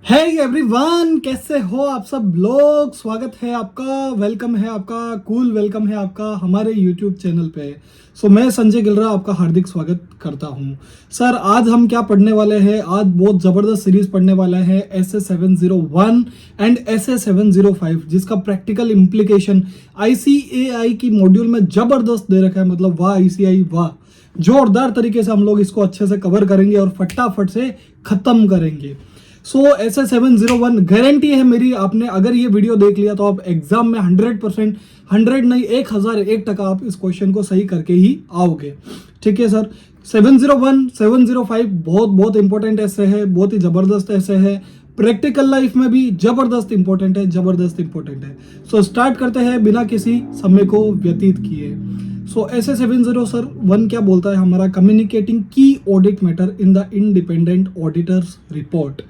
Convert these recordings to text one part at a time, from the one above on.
Hey everyone, कैसे हो आप सब लोग। स्वागत है आपका, वेलकम है आपका, कूल वेलकम है आपका हमारे यूट्यूब चैनल पे। मैं संजय गिलरा आपका हार्दिक स्वागत करता हूँ। सर, आज हम क्या पढ़ने वाले हैं? आज बहुत ज़बरदस्त सीरीज पढ़ने वाला है SA701 एंड SA705, जिसका प्रैक्टिकल इम्प्लीकेशन ICAI की मॉड्यूल में ज़बरदस्त दे रखा है। मतलब वाह ICAI वाह, जोरदार तरीके से हम लोग इसको अच्छे से कवर करेंगे और फटाफट से ख़त्म करेंगे। SA701 गारंटी है मेरी, आपने अगर ये वीडियो देख लिया तो आप एग्जाम में 100%, 100 नहीं 1001% आप इस क्वेश्चन को सही करके ही आओगे। ठीक है सर। 701 705 बहुत बहुत इंपॉर्टेंट ऐसे है, बहुत ही जबरदस्त ऐसे है, प्रैक्टिकल लाइफ में भी जबरदस्त इंपॉर्टेंट है, जबरदस्त इंपॉर्टेंट है। स्टार्ट करते हैं बिना किसी समय को व्यतीत किए। SA701 क्या बोलता है हमारा? Communicating key audit matter in the independent auditors report.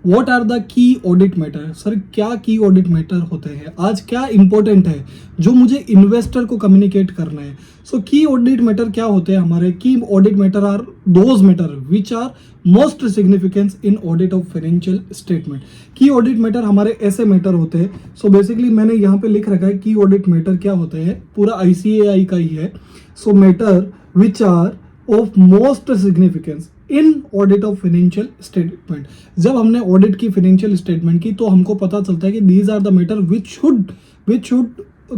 What are the key audit matter? Sir, क्या की ऑडिट मैटर होते हैं? आज क्या इंपॉर्टेंट है जो मुझे इन्वेस्टर को कम्युनिकेट करना है? की ऑडिट मैटर क्या होते हैं हमारे? Key audit matter are those matter which are most significance in audit of financial statement. Key audit matter हमारे ऐसे मैटर होते हैं। बेसिकली मैंने यहाँ पे लिख रखा है की ऑडिट मैटर क्या होते हैं, पूरा ICAI का ही है। Matter which are of most significance in audit of financial statement. जब हमने ऑडिट की फाइनेंशियल स्टेटमेंट की तो हमको पता चलता है कि these are the matter which should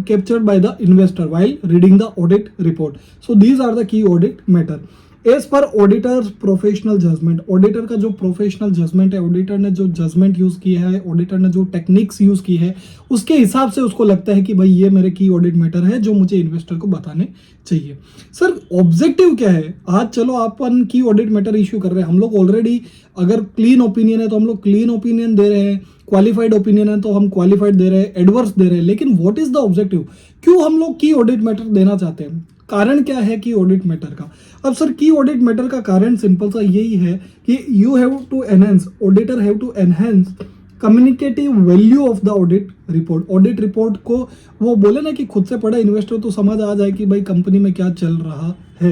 captured by the investor while reading the audit report. These are the key audit matter. As per auditor's professional judgment, auditor का जो प्रोफेशनल जजमेंट है, ऑडिटर ने जो जजमेंट यूज किया है, auditor ने जो techniques use की है, उसके हिसाब से उसको लगता है कि भाई ये मेरे की ऑडिट मैटर है जो मुझे इन्वेस्टर को बताने चाहिए। सर, ऑब्जेक्टिव क्या है? आज चलो अपन की ऑडिट मैटर इश्यू कर रहे हैं, हम लोग ऑलरेडी अगर क्लीन ओपिनियन है तो हम लोग क्लीन ओपिनियन दे रहे हैं, क्वालिफाइड ओपिनियन है तो हम क्वालिफाइड दे रहे हैं, एडवर्स दे रहे हैं। लेकिन व्हाट इज द ऑब्जेक्टिव? क्यों हम लोग की ऑडिट मैटर देना चाहते हैं? कारण क्या है की ऑडिट मैटर का? अब सर, की ऑडिट मैटर का कारण सिंपल सा यही है कि you have to enhance, auditor have to enhance communicative value of the audit report. Audit report को वो बोले ना कि खुद से पढ़ा इन्वेस्टर तो समझ आ जाए कि भाई कंपनी में क्या चल रहा है।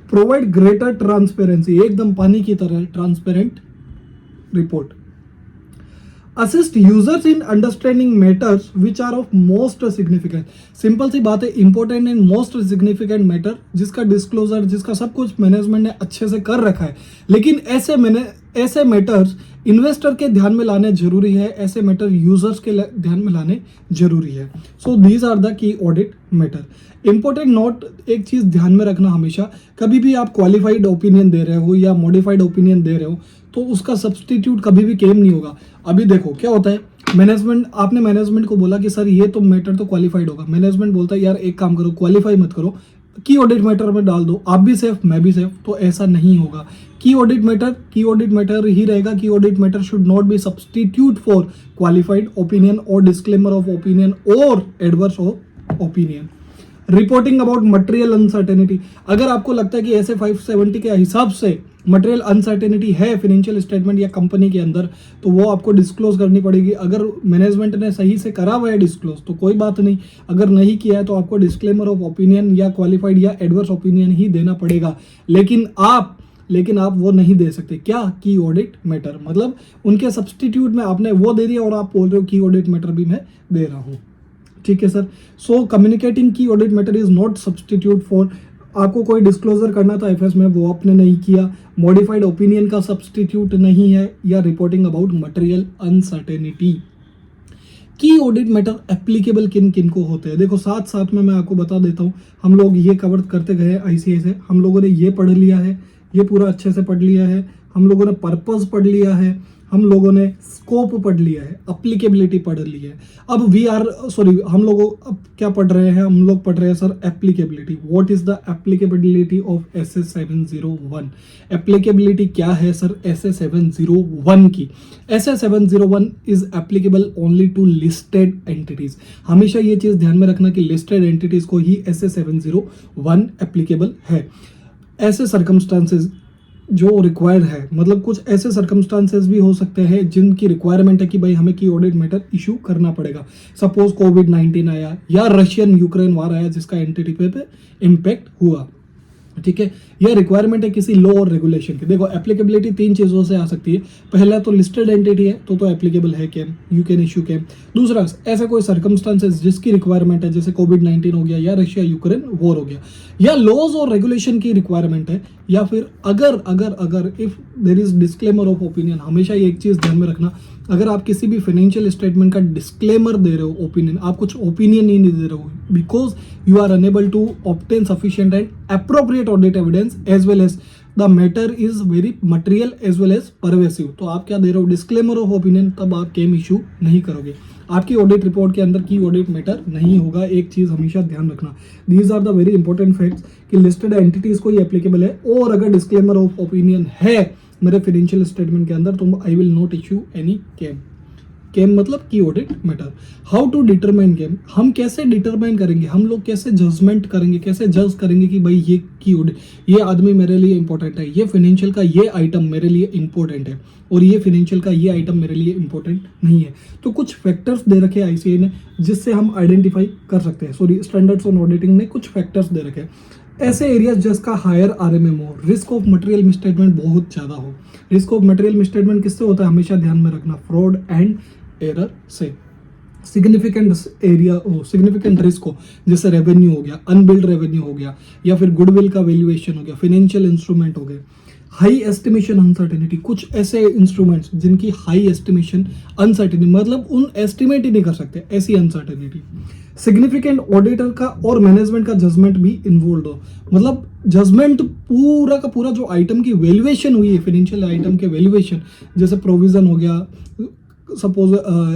प्रोवाइड ग्रेटर ट्रांसपेरेंसी, एकदम पानी की तरह transparent report. Assist users in understanding matters which are of most significant. Simple सी बात है, important and most significant matter जिसका डिस्क्लोजर, जिसका सब कुछ मैनेजमेंट ने अच्छे से कर रखा है, लेकिन ऐसे मैटर्स इन्वेस्टर के ध्यान में लाने जरूरी है, ऐसे मैटर यूजर्स के ध्यान में लाने जरूरी है। These are the key audit matter. Important note, एक चीज ध्यान में रखना हमेशा, कभी भी आप क्वालिफाइड ओपिनियन दे रहे हो या मॉडिफाइड ओपिनियन दे रहे हो तो उसका सब्सटीट्यूट कभी भी क्लेम नहीं होगा। अभी देखो क्या होता है, आपने मैनेजमेंट को बोला कि सर ये तो मैटर तो क्वालिफाइड होगा, मैनेजमेंट बोलता है यार एक काम करो, क्वालिफाई मत करो, की ऑडिट मैटर में डाल दो, आप भी सेफ मैं भी सेफ। तो ऐसा नहीं होगा। की ऑडिट मैटर ही रहेगा। Key audit matter should not be substitute for qualified opinion और डिस्क्लेमर ऑफ ओपिनियन और adverse of opinion. Reporting about material uncertainty, अगर आपको लगता है कि ऐसे 570 के हिसाब से मटेरियल अनसर्टेनिटी है फाइनेंशियल स्टेटमेंट या कंपनी के अंदर, तो वो आपको डिस्क्लोज करनी पड़ेगी। अगर मैनेजमेंट ने सही से करा हुआ है डिस्क्लोज तो कोई बात नहीं, अगर नहीं किया है तो आपको डिस्क्लेमर ऑफ ओपिनियन या क्वालिफाइड या एडवर्स ओपिनियन ही देना पड़ेगा। लेकिन आप वो नहीं दे सकते। क्या? की ऑडिट मैटर, मतलब उनके सब्सटीट्यूट में आपने वो दे दिया और आप बोल रहे हो की ऑडिट मैटर भी मैं दे रहा हूँ। ठीक है sir. Communicating key audit matter is not substitute for, आपको कोई डिस्क्लोजर करना था एफएस में, वो आपने नहीं किया, मॉडिफाइड ओपिनियन का सब्सटीट्यूट नहीं है, या रिपोर्टिंग अबाउट मटेरियल अनसर्टेनिटी। की ऑडिट मैटर एप्लीकेबल किन किन को होते हैं? देखो साथ साथ में मैं आपको बता देता हूँ, हम लोग ये कवर करते गए ICAI से, हम लोगों ने ये पढ़ लिया है, ये पूरा अच्छे से पढ़ लिया है, हम लोगों ने पर्पस पढ़ लिया है, हम लोगों ने स्कोप पढ़ लिया है, अप्लीकेबिलिटी पढ़ ली है। अब हम लोग अब क्या पढ़ रहे हैं? हम लोग पढ़ रहे हैं sir applicability. What is the applicability of SA701? Applicability क्या है सर SA701 की? SA701 is applicable only to listed entities. हमेशा ये चीज ध्यान में रखना कि लिस्टेड एंटिटीज को ही SA701 एप्लीकेबल है। ऐसे सर्कमस्टांसेस जो रिक्वायर्ड है, मतलब कुछ ऐसे सर्कमस्टांसेस भी हो सकते हैं जिनकी रिक्वायरमेंट है कि भाई हमें की ऑडिट मैटर इशू करना पड़ेगा। सपोज कोविड-19 आया या रशियन यूक्रेन वार आया जिसका एंटिटी पे इम्पैक्ट हुआ। ठीक है, यह रिक्वायरमेंट है किसी लॉ और रेगुलेशन की। देखो एप्लीकेबिलिटी तीन चीज़ों से आ सकती है। पहला तो लिस्टेड एंटिटी है तो एप्लीकेबल है KAM, you can issue KAM. दूसरा ऐसा कोई सर्कमस्टांसेस जिसकी रिक्वायरमेंट है, जैसे कोविड-19 हो गया या रशिया यूक्रेन वॉर हो गया, या लॉज और रेगुलेशन की रिक्वायरमेंट है, या फिर अगर अगर अगर if there is disclaimer of opinion. हमेशा ये एक चीज़ ध्यान में रखना, अगर आप किसी भी फाइनेंशियल स्टेटमेंट का डिस्क्लेमर दे रहे हो, ओपिनियन, आप कुछ ओपिनियन ही नहीं दे रहे हो, because you are unable to obtain sufficient and appropriate audit evidence as well as the matter is very material as well as pervasive। तो आप क्या दे रहे हो, डिस्क्लेमर ऑफ ओपिनियन, तब आप केम इशू नहीं करोगे। आपकी ऑडिट रिपोर्ट के अंदर की ऑडिट मैटर नहीं होगा। एक चीज हमेशा ध्यान रखना, these are the very important facts कि लिस्टेड एंटिटीज को ये एप्लीकेबल है, और अगर डिस्क्लेमर ऑफ ओपिनियन है मेरे फाइनेंशियल स्टेटमेंट के अंदर तो I will not issue any KAM. KAM मतलब की audit matter. How to determine KAM, हम कैसे डिटरमाइन करेंगे, हम लोग कैसे जजमेंट करेंगे, कैसे जज करेंगे कि भाई ये की ऑडिट, ये आदमी मेरे लिए इंपॉर्टेंट है, ये फाइनेंशियल का ये आइटम मेरे लिए इंपॉर्टेंट है, और ये फाइनेंशियल का ये आइटम मेरे लिए इंपॉर्टेंट नहीं है। तो कुछ फैक्टर्स दे रखे हैं आईसीए ने जिससे हम आइडेंटिफाई कर सकते हैं। सॉरी, स्टैंडर्ड्स ऑन ऑडिटिंग ने कुछ फैक्टर्स दे रखे हैं। ऐसे एरियाज जिसका हायर आरएमएम हो, रिस्क ऑफ मटेरियल मिसस्टेटमेंट बहुत ज़्यादा हो। रिस्क ऑफ मटेरियल मिसस्टेटमेंट किससे होता है, हमेशा ध्यान में रखना, फ्रॉड एंड एरर से। सिग्निफिकेंट एरिया हो, सिग्निफिकेंट रिस्क हो, जैसे रेवेन्यू हो गया, अनबिल्ड रेवेन्यू हो गया, या फिर गुडविल का वैल्यूएशन हो गया, फाइनेंशियल इंस्ट्रूमेंट हो गए। हाई एस्टिमेशन अनसर्टेनिटी, कुछ ऐसे इंस्ट्रूमेंट्स जिनकी हाई एस्टिमेशन अनसर्टेनिटी, मतलब उन एस्टिमेट ही नहीं कर सकते, ऐसी अनसर्टेनिटी। सिग्निफिकेंट ऑडिटर का और मैनेजमेंट का जजमेंट भी इन्वॉल्व हो, मतलब जजमेंट पूरा का पूरा जो आइटम की वैल्यूएशन हुई है, फाइनेंशियल आइटम के वैल्यूएशन, जैसे प्रोविजन हो गया, सपोज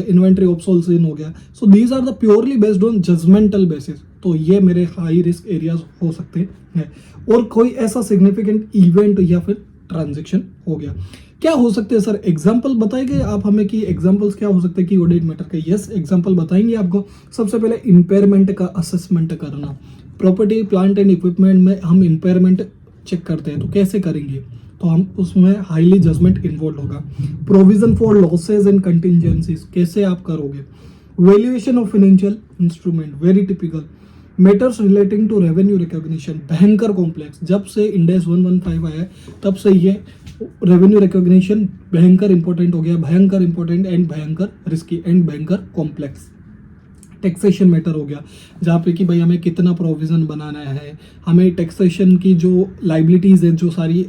इन्वेंट्री ऑब्सोल्यूशन हो गया, so these are the purely based on judgemental basis. तो ये मेरे हाई रिस्क एरियाज हो सकते हैं। और कोई ऐसा सिग्निफिकेंट इवेंट या फिर ट्रांजैक्शन हो गया, क्या हो सकते हैं सर, एग्जांपल बताएंगे आप हमें कि एग्जांपल्स क्या हो सकते हैं कि ऑडिट मैटर के। यस, एग्जांपल बताएंगे आपको। सबसे पहले इम्पेयरमेंट का असेसमेंट करना, प्रॉपर्टी प्लांट एंड इक्विपमेंट में हम इम्पेयरमेंट चेक करते हैं, तो कैसे करेंगे, तो हम उसमें हाईली जजमेंट इन्वॉल्व होगा। Provision for losses and contingencies कैसे आप करोगे। Valuation of financial instrument, very typical. Matters relating to revenue recognition, भयंकर कॉम्प्लेक्स। जब से इंडेस 115 आया तब से ये रेवेन्यू रिकॉग्निशन भयंकर इंपॉर्टेंट हो गया, भयंकर इंपॉर्टेंट एंड भयंकर रिस्की एंड भयंकर कॉम्प्लेक्स। टैक्सेशन मैटर हो गया, जहाँ पे कि भाई हमें कितना प्रोविज़न बनाना है, हमें टैक्सेशन की जो लाइबिलिटीज़ है, जो सारी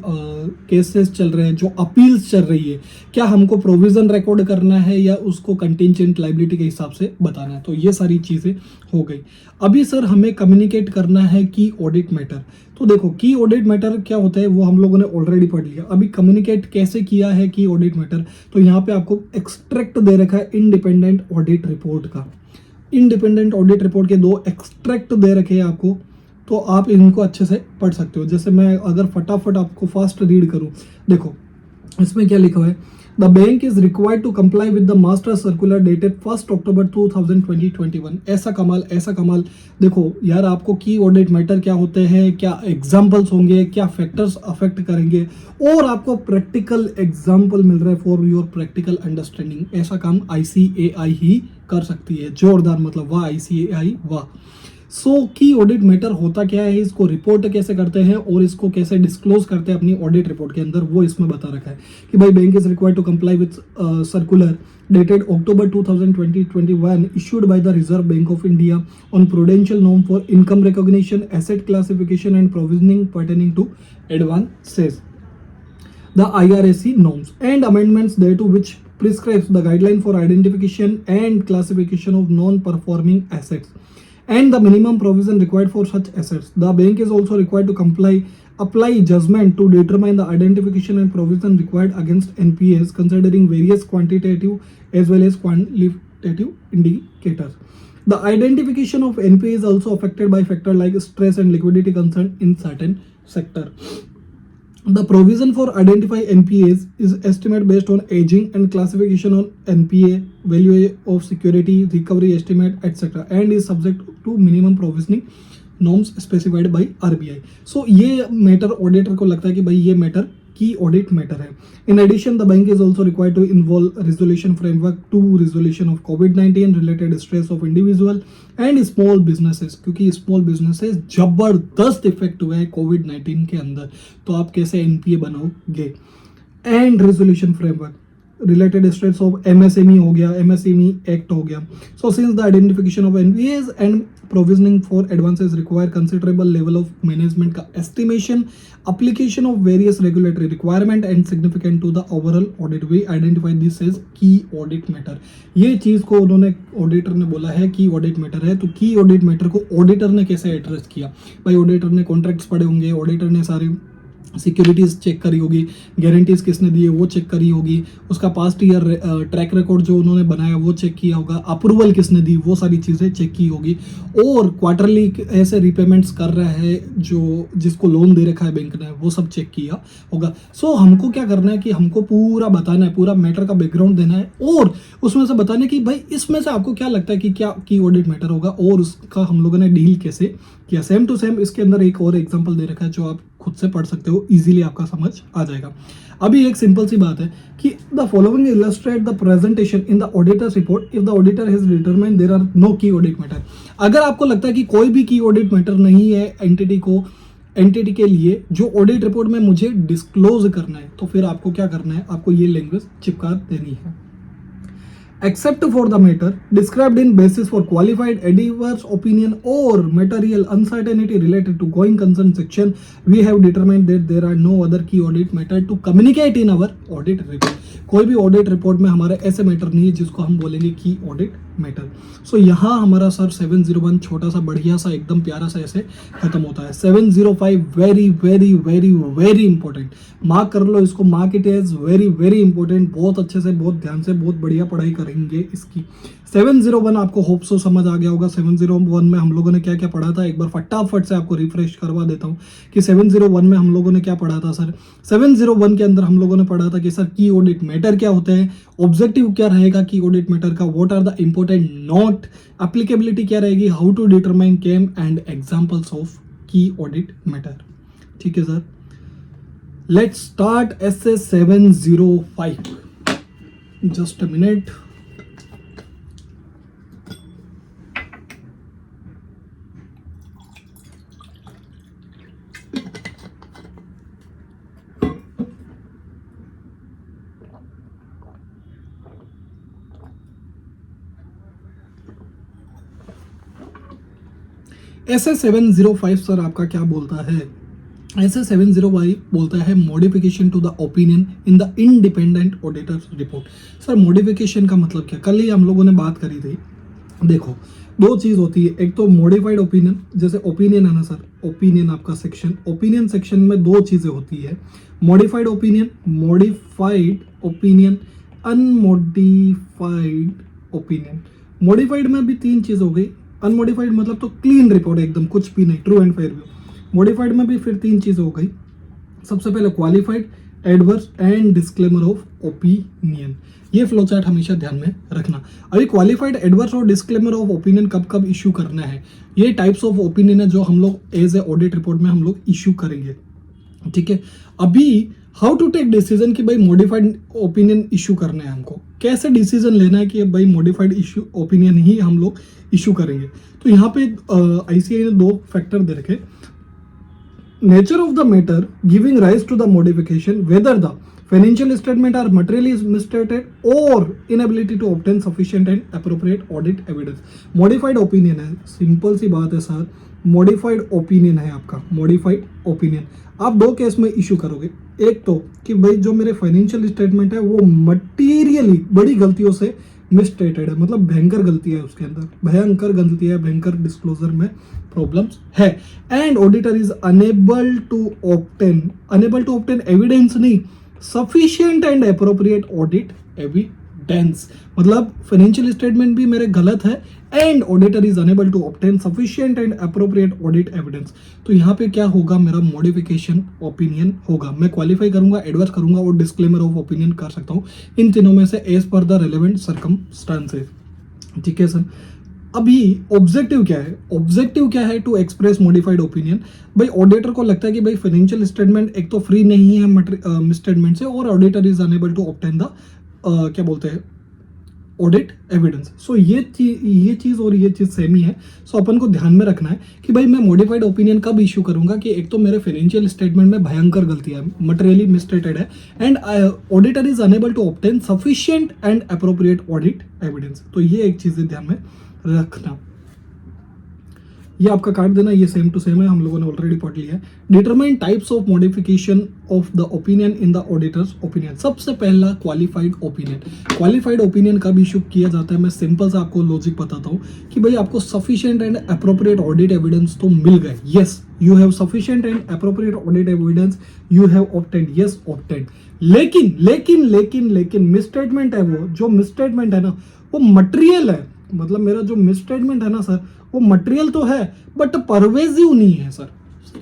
केसेस चल रहे हैं, जो अपील्स चल रही है, क्या हमको प्रोविज़न रिकॉर्ड करना है या उसको कंटिजेंट लाइबिलिटी के हिसाब से बताना है। तो ये सारी चीज़ें हो गई। अभी सर हमें कम्युनिकेट करना है की ऑडिट मैटर। तो देखो की ऑडिट मैटर क्या होता है वो हम लोगों ने ऑलरेडी पढ़ लिया। अभी कम्युनिकेट कैसे किया है की ऑडिट मैटर, तो यहाँ पे आपको एक्सट्रैक्ट दे रखा है इंडिपेंडेंट ऑडिट रिपोर्ट का। इंडिपेंडेंट ऑडिट रिपोर्ट के 2 एक्सट्रैक्ट दे रखे हैं आपको, तो आप इनको अच्छे से पढ़ सकते हो। जैसे मैं अगर फटाफट आपको फास्ट रीड करूं, देखो इसमें क्या लिखा हुआ है, the bank is required to comply with the master circular dated 1 October 2021। ऐसा कमाल, ऐसा कमाल। देखो यार, आपको की ऑडिट मैटर क्या होते हैं, क्या एग्जाम्पल्स होंगे, क्या फैक्टर्स अफेक्ट करेंगे, और आपको प्रैक्टिकल एग्जाम्पल मिल रहा है फॉर योर प्रैक्टिकल अंडरस्टैंडिंग। ऐसा काम आईसीएआई ही कर सकती है। जोरदार, मतलब वाह आईसीएआई, वाह। सो की ऑडिट मैटर होता क्या है, इसको रिपोर्ट कैसे करते हैं और इसको कैसे डिस्क्लोज करते हैं अपनी ऑडिट रिपोर्ट के अंदर, वो इसमें बता रखा है कि भाई bank is required to comply with circular dated October 2021 issued by the Reserve Bank of India on prudential norm for income recognition, asset classification and provisioning pertaining to advances, the IRAC norms and amendments thereto which prescribes the guideline for identification and classification of non-performing assets and the minimum provision required for such assets. The bank is also required to apply judgment to determine the identification and provision required against NPAs considering various quantitative as well as qualitative indicators. The identification of NPA is also affected by factors like stress and liquidity concern in certain sector. The provision for identifying NPAs is estimated based on aging and classification on NPA, value of security, recovery estimate, etc. and is subject to minimum provisioning norms specified by RBI. So ये matter auditor को लगता है कि भाई ये matter की audit matter है। In addition the bank is also required to involve resolution framework to resolution of कोविड-19 related stress of individual and small businesses, क्योंकि स्मॉल बिजनेसेस जबरदस्त इफेक्ट हुए हैं कोविड-19 के अंदर, तो आप कैसे एनपीए बनाओगे। And resolution framework related states of MSME हो गया, एमएसएमई एक्ट हो गया। So since the identification of NPS and provisioning for advances require considerable level of management का estimation, application of various regulatory requirement and significant to the overall audit, we identify this as key audit matter। ये चीज को उन्होंने auditor ने बोला है की audit matter है। तो की ऑडिट मैटर को ऑडिटर ने कैसे एड्रेस किया भाई, ऑडिटर ने कॉन्ट्रैक्ट्स पढ़े होंगे, ऑडिटर ने सारे सिक्योरिटीज चेक करी होगी, गारंटीज किसने दी है वो चेक करी होगी, उसका पास्ट ईयर ट्रैक रिकॉर्ड जो उन्होंने बनाया वो चेक किया होगा, अप्रूवल किसने दी वो सारी चीज़ें चेक की होगी, और क्वार्टरली ऐसे रिपेमेंट्स कर रहा है जो जिसको लोन दे रखा है बैंक ने वो सब चेक किया होगा। सो हमको क्या करना है कि हमको पूरा बताना है, पूरा मैटर का बैकग्राउंड देना है और उसमें से बताना है कि भाई इसमें से आपको क्या लगता है कि क्या की ऑडिट मैटर होगा और उसका हम लोगों ने डील कैसे किया। सेम टू सेम इसके अंदर एक और एग्जांपल दे रखा है जो आप खुद से पढ़ सकते हो, इजीली आपका समझ आ जाएगा। अभी एक सिंपल सी बात है कि the following illustrate the presentation in the auditors report if the auditor has determined there are no key audit matter. अगर आपको लगता है कि कोई भी की ऑडिट मैटर नहीं है एंटिटी के लिए जो ऑडिट रिपोर्ट में मुझे डिस्क्लोज करना है, तो फिर आपको क्या करना है, आपको ये लैंग्वेज चिपका देनी है। Except for the matter described in basis for qualified adverse opinion or material uncertainty related to going concern section, we have determined that there are no other key audit matter to communicate in our audit report। कोई भी audit report में हमारे ऐसे matter नहीं है जिसको हम बोलेंगे की ऑडिट मैटर। सो यहाँ हमारा सर 701 छोटा सा बढ़िया सा एकदम प्यारा सा ऐसे खत्म होता है। 705 very very very very important, mark कर लो इसको, mark it as very very important. बहुत अच्छे से, बहुत ध्यान से, बहुत बढ़िया पढ़ाई करेंगे इसकी। 701 आपको होप सो समझ आ गया होगा। 701 में हम लोगों ने क्या क्या पढ़ा था, एक बार फटाफट से आपको रिफ्रेश करवा देता हूँ कि 701 में हम लोगों ने क्या पढ़ा था सर। 701 के अंदर हम लोगों ने पढ़ा था कि सर की ऑडिट मैटर क्या होते हैं, ऑब्जेक्टिव क्या रहेगा की ऑडिट मैटर का, what are the important note, applicability क्या रहेगी, how to determine KAM and examples of key audit matter. ठीक है sir, let's start essay 705। Just a minute. ऐसे 705 सर आपका क्या बोलता है, ऐसे 705 बोलता है modification to the opinion in the independent auditors report. Sir modification का मतलब क्या, कल ही हम लोगों ने बात करी थी। देखो दो चीज होती है, एक तो मॉडिफाइड ओपिनियन, जैसे ओपिनियन है ना सर, ओपिनियन आपका सेक्शन, ओपिनियन सेक्शन में दो चीजें होती है, modified opinion, unmodified opinion. Modified में भी तीन चीज हो गई, अनमॉडिफाइड मतलब तो क्लीन रिपोर्ट एकदम कुछ भी नहीं, true and fair view. Modified में भी फिर तीन चीज हो गई, सबसे पहले qualified, adverse and disclaimer of opinion. ये फ्लो चार्ट हमेशा ध्यान में रखना। अभी क्वालिफाइड, एडवर्स और डिस्क्लेमर ऑफ ओपिनियन कब कब इश्यू करना है, ये टाइप्स ऑफ ओपिनियन है जो हम लोग एज ए ऑडिट रिपोर्ट में हम लोग इश्यू करेंगे। ठीक है, अभी हाउ टू टेक डिसीजन कि भाई मॉडिफाइड ओपिनियन इश्यू करना है, हमको कैसे डिसीजन लेना है कि भाई मॉडिफाइड इश्यू ओपिनियन ही हम लोग इश्यू करेंगे। तो यहाँ पे आईसीआई ने दो फैक्टर दे रखे, nature of the matter giving rise to the modification, whether the financial statement are materially misstated और inability to obtain sufficient and appropriate audit evidence. Modified opinion है, सिंपल सी बात है सर, मॉडिफाइड ओपिनियन है आपका, modified opinion आप दो case में इश्यू करोगे। एक तो कि भाई जो मेरे फाइनेंशियल स्टेटमेंट है वो मटीरियली बड़ी गलतियों से मिसस्टेटेड है, मतलब भयंकर गलती है उसके अंदर, भयंकर गलती है, भयंकर डिस्क्लोजर में प्रॉब्लम्स है, and auditor is unable to obtain evidence नहीं, sufficient and appropriate audit evidence. मतलब फाइनेंशियल स्टेटमेंट भी मेरे गलत है and auditor is unable to obtain sufficient and appropriate audit evidence. तो यहाँ पे क्या होगा, मेरा मॉडिफिकेशन ओपिनियन होगा। मैं क्वालिफाई करूंगा, एडवर्स करूंगा और डिस्क्लेमर ऑफ ओपिनियन कर सकता हूँ इन तीनों में से as per the relevant circumstances. ठीक है सर, अभी ऑब्जेक्टिव क्या है? ऑब्जेक्टिव क्या है? To express modified opinion. भाई ऑडिटर को लगता है कि भाई फाइनेंशियल स्टेटमेंट एक तो फ्री नहीं है मिसस्टेटमेंट से, और auditor is unable to obtain the क्या बोलते हैं ऑडिट एविडेंस। सो ये चीज और ये चीज सेम ही है। सो अपन को ध्यान में रखना है कि भाई मैं मॉडिफाइड ओपिनियन कब इश्यू करूंगा कि एक तो मेरे फाइनेंशियल स्टेटमेंट में भयंकर गलतियां है, मटेरियली मिसस्टेटेड है, and auditor is unable to obtain sufficient and appropriate audit evidence. तो ये एक चीजें ध्यान में रखना। ये आपका काट देना, ये सेम टू सेम है, हम लोगों ने ऑलरेडी पढ़ लिया है। Determine types of modification of the opinion in the auditors opinion. सबसे पहला क्वालिफाइड ओपिनियन। क्वालिफाइड ओपिनियन कब इशू किया जाता है? मैं सिंपल सा आपको लॉजिक बताता हूँ कि भाई आपको sufficient and appropriate audit evidence तो मिल गए, yes you have sufficient and appropriate audit evidence, you have obtained, yes obtained. लेकिन लेकिन लेकिन लेकिन मिसस्टेटमेंट है, वो जो मिसस्टेटमेंट है ना वो मटेरियल है। मतलब मेरा जो मिसस्टेटमेंट है ना सर, वो मटेरियल तो है बट परवेजिव नहीं है सर।